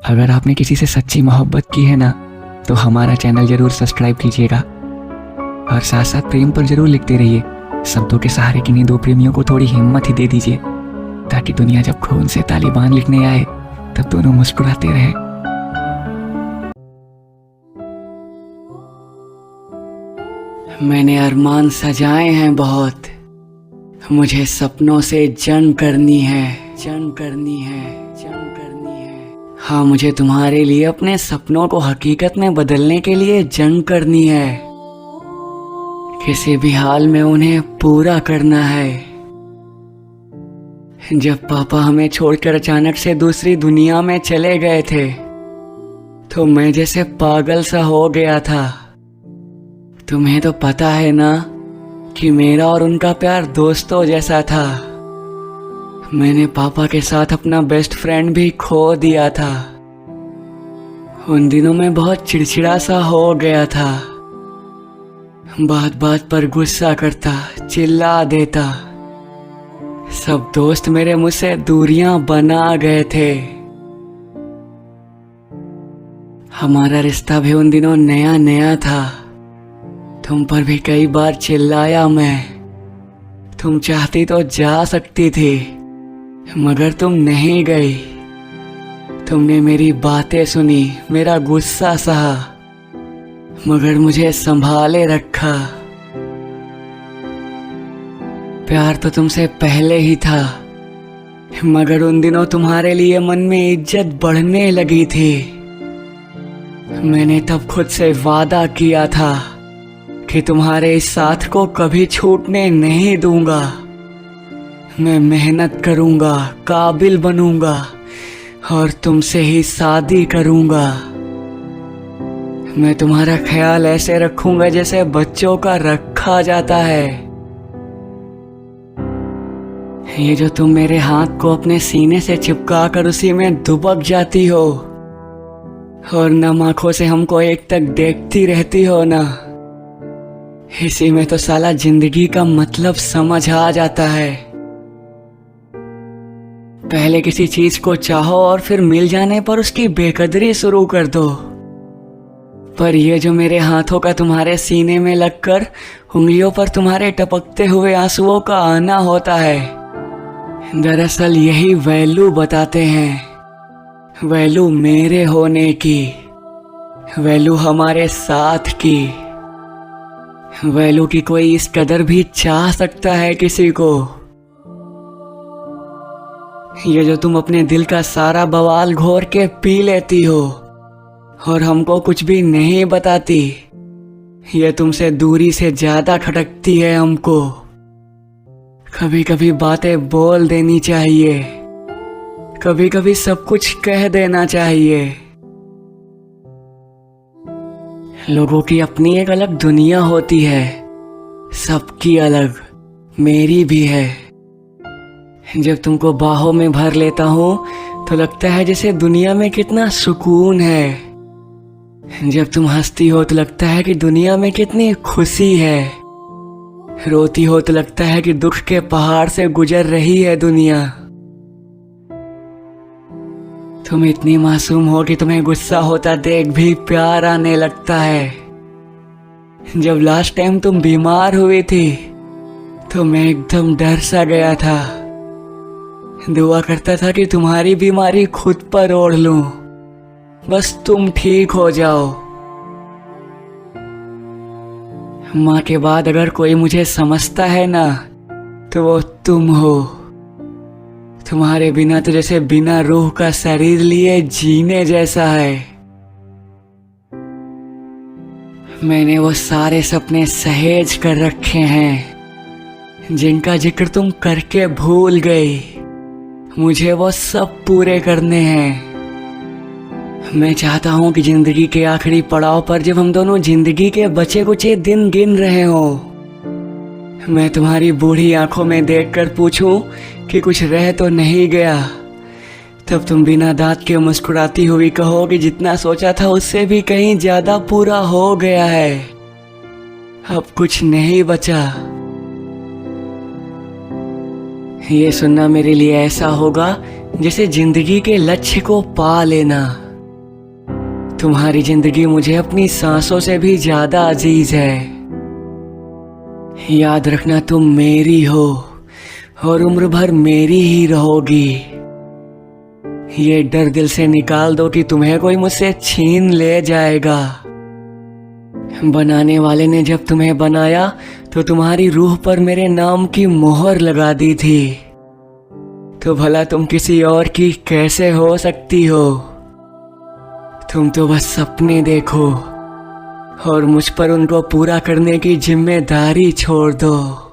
अगर आपने किसी से सच्ची मोहब्बत की है ना, तो हमारा चैनल ज़रूर सब्सक्राइब कीजिएगा और साथ साथ प्रेम पर ज़रूर लिखते रहिए। शब्दों के सहारे किन्हीं दो प्रेमियों को थोड़ी हिम्मत ही दे दीजिए, ताकि दुनिया जब खून से तालिबान लिखने आए तब दोनों मुस्कुराते रहें। मैंने अरमान सजाए हैं बहुत, मुझे सपनों से जंग करनी है, जंग करनी है, जंग करनी है। हाँ, मुझे तुम्हारे लिए अपने सपनों को हकीकत में बदलने के लिए जंग करनी है। किसी भी हाल में उन्हें पूरा करना है। जब पापा हमें छोड़कर अचानक से दूसरी दुनिया में चले गए थे, तो मैं जैसे पागल सा हो गया था। तुम्हें तो पता है ना कि मेरा और उनका प्यार दोस्तों जैसा था। मैंने पापा के साथ अपना बेस्ट फ्रेंड भी खो दिया था। उन दिनों में बहुत चिड़चिड़ा सा हो गया था, बात बात पर गुस्सा करता, चिल्ला देता। सब दोस्त मेरे मुझसे दूरियां बना गए थे। हमारा रिश्ता भी उन दिनों नया नया था। तुम पर भी कई बार चिल्लाया मैं। तुम चाहती तो जा सकती थी, मगर तुम नहीं गई। तुमने मेरी बातें सुनी, मेरा गुस्सा सहा, मगर मुझे संभाले रखा। प्यार तो तुमसे पहले ही था, मगर उन दिनों तुम्हारे लिए मन में इज्जत बढ़ने लगी थी। मैंने तब खुद से वादा किया था कि तुम्हारे इस साथ को कभी छूटने नहीं दूंगा। मैं मेहनत करूंगा, काबिल बनूंगा और तुमसे ही शादी करूंगा। मैं तुम्हारा ख्याल ऐसे रखूंगा जैसे बच्चों का रखा जाता है। ये जो तुम मेरे हाथ को अपने सीने से चिपका कर उसी में दुबक जाती हो और नम आंखों से हमको एक तक देखती रहती हो ना, इसी में तो साला जिंदगी का मतलब समझ आ जाता है। पहले किसी चीज को चाहो और फिर मिल जाने पर उसकी बेकदरी शुरू कर दो। पर ये जो मेरे हाथों का तुम्हारे सीने में लगकर उंगलियों पर तुम्हारे टपकते हुए आंसुओं का आना होता है, दरअसल यही वैल्यू बताते हैं। वैल्यू मेरे होने की, वैल्यू हमारे साथ की, वैल्यू की कोई इस कदर भी चाह सकता है किसी को। ये जो तुम अपने दिल का सारा बवाल घोर के पी लेती हो और हमको कुछ भी नहीं बताती, ये तुमसे दूरी से ज्यादा खटकती है हमको। कभी कभी बातें बोल देनी चाहिए, कभी कभी सब कुछ कह देना चाहिए। लोगों की अपनी एक अलग दुनिया होती है, सबकी अलग, मेरी भी है। जब तुमको बाहों में भर लेता हूँ तो लगता है जैसे दुनिया में कितना सुकून है। जब तुम हंसती हो तो लगता है कि दुनिया में कितनी खुशी है। रोती हो तो लगता है कि दुख के पहाड़ से गुजर रही है दुनिया। तुम इतनी मासूम हो कि तुम्हें गुस्सा होता देख भी प्यार आने लगता है। जब लास्ट टाइम तुम बीमार हुई थी तो मैं एकदम डर सा गया था। दुआ करता था कि तुम्हारी बीमारी खुद पर ओढ़ लूं, बस तुम ठीक हो जाओ। माँ के बाद अगर कोई मुझे समझता है ना, तो वो तुम हो। तुम्हारे बिना तो जैसे बिना रूह का शरीर लिए जीने जैसा है। मैंने वो सारे सपने सहेज कर रखे हैं जिनका जिक्र तुम करके भूल गई। मुझे वो सब पूरे करने हैं। मैं चाहता हूँ कि जिंदगी के आखिरी पड़ाव पर जब हम दोनों जिंदगी के बचे कुचे दिन गिन रहे हो, मैं तुम्हारी बूढ़ी आंखों में देखकर पूछूं कि कुछ रह तो नहीं गया। तब तुम बिना दांत के मुस्कुराती हुई कहो कि जितना सोचा था उससे भी कहीं ज्यादा पूरा हो गया है, अब कुछ नहीं बचा। ये सुनना मेरे लिए ऐसा होगा जैसे जिंदगी के लक्ष्य को पा लेना। तुम्हारी जिंदगी मुझे अपनी सांसों से भी ज्यादा अजीज है। याद रखना तुम मेरी हो और उम्र भर मेरी ही रहोगी। ये डर दिल से निकाल दो कि तुम्हें कोई मुझसे छीन ले जाएगा। बनाने वाले ने जब तुम्हें बनाया तो तुम्हारी रूह पर मेरे नाम की मोहर लगा दी थी, तो भला तुम किसी और की कैसे हो सकती हो? तुम तो बस सपने देखो और मुझ पर उनको पूरा करने की जिम्मेदारी छोड़ दो।